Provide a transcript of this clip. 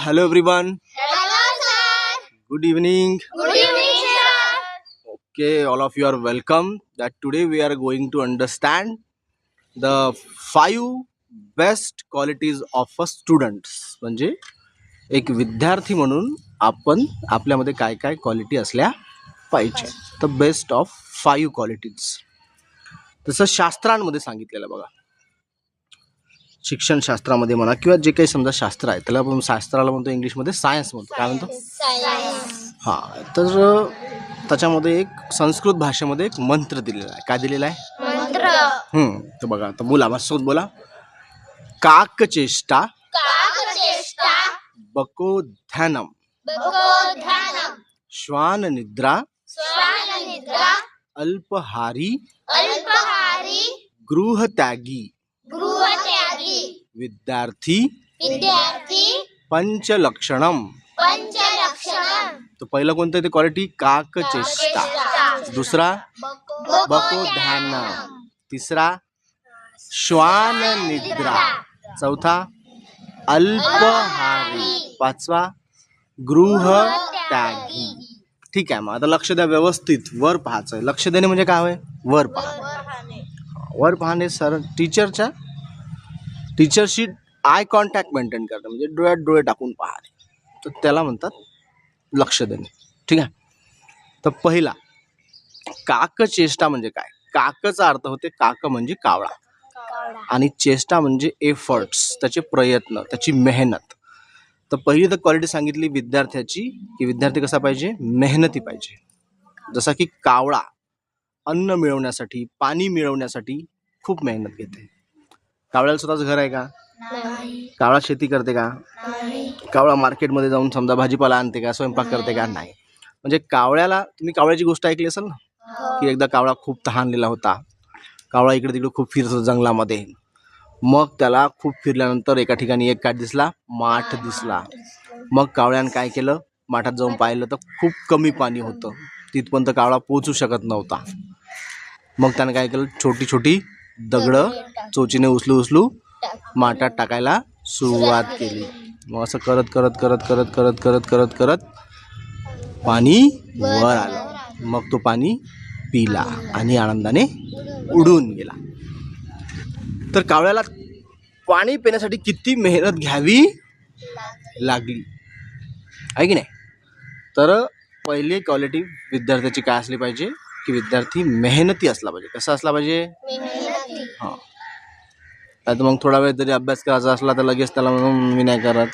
Hello everyone. Hello, sir. Good evening. Good evening, sir. Okay, all of you are welcome. That today we are going to understand the 5 best qualities of a student. म्हणजे एक विद्यार्थी म्हणून आपण आपल्यामध्ये काय काय quality असल्या पाहिजे. The best of 5 qualities. तसं शास्त्रांमध्ये सांगितलेलं बघा. शिक्षण शास्त्रामध्ये म्हणा किंवा जे काही समजा शास्त्र आहे त्याला आपण शास्त्राला म्हणतो इंग्लिशमध्ये सायन्स म्हणतो. काय म्हणतो? Science. हां, तर त्याच्यामध्ये एक संस्कृत भाषेमध्ये एक मंत्र दिलेला आहे. काय दिलेला आहे? मंत्र. तर बघा, आता बोला, माझ्यासोबत बोला. काकचेष्टा काकचेष्टा. बकोध्यानम बकोध्यानम. श्वाननिद्रा श्वाननिद्रा. अल्पहारी अल्पहारी. गृहत्यागी गृहत्यागी. विद्यार्थी विद्यार्थी. पंचलक्षणम. पंचलक्षणम. तर पहिलं कोणतं ते क्वालिटी? काकचेष्टा. दुसरा बकोध्यानम. तिसरा श्वाननिद्रा. चौथा अल्पहारी. पाचवा गृहत्यागी. ठीक आहे, मग आता लक्ष द्या व्यवस्थित. वर पाहायचं. लक्ष देणे म्हणजे काय होय? वर पाहणे. वर पाहणे सर टीचरशी आय कॉन्टॅक्ट मेंटेन करणे, म्हणजे डोळ्यात डोळे टाकून पाहणे. तर त्याला म्हणतात लक्ष देणे. ठीक आहे. तर पहिला काकचेष्टा म्हणजे काय? काकचा अर्थ होते, काक म्हणजे कावळा, आणि चेष्टा म्हणजे एफर्ट्स, त्याचे प्रयत्न, त्याची मेहनत. तर पहिली तर क्वालिटी सांगितली विद्यार्थ्याची, की विद्यार्थी कसा पाहिजे? मेहनती पाहिजे. जसा की कावळा अन्न मिळवण्यासाठी, पाणी मिळवण्यासाठी खूप मेहनत घेते. कावळ्याला स्वतःच घर आहे का? कावळा शेती करते का? कावळा मार्केटमध्ये जाऊन समजा भाजीपाला आणते का? स्वयंपाक करते का? नाही. म्हणजे कावळ्याला, तुम्ही कावळ्याची गोष्ट ऐकली असेल ना, की एकदा कावळा खूप तहानलेला होता. कावळा इकडे तिकडे खूप फिरत होता जंगलामध्ये. मग त्याला खूप फिरल्यानंतर एका ठिकाणी एक काय दिसला? माठ दिसला. मग कावळ्यानं काय केलं? माठात जाऊन पाहिलं तर खूप कमी पाणी होतं. तिथपर्यंत कावळा पोहोचू शकत नव्हता. मग त्यानं काय केलं? छोटी छोटी दगडं चोचीने उचलू माठात टाकायला सुरुवात केली. मग असं करत करत करत करत करत करत करत करत पाणी वर आलं. मग तो पाणी पिला आणि आनंदाने उडून गेला. तर कावळ्याला पाणी पिण्यासाठी किती मेहनत घ्यावी लागली, आहे की नाही? तर पहिली क्वालिटी विद्यार्थ्याची काय असली पाहिजे? की विद्यार्थी मेहनती असला पाहिजे. कसा असला पाहिजे? मेहनती. हां. तर मग थोडा वेळ जरी अभ्यास करायचा असला तर लगेच त्याला म्हणून मी नाही करत.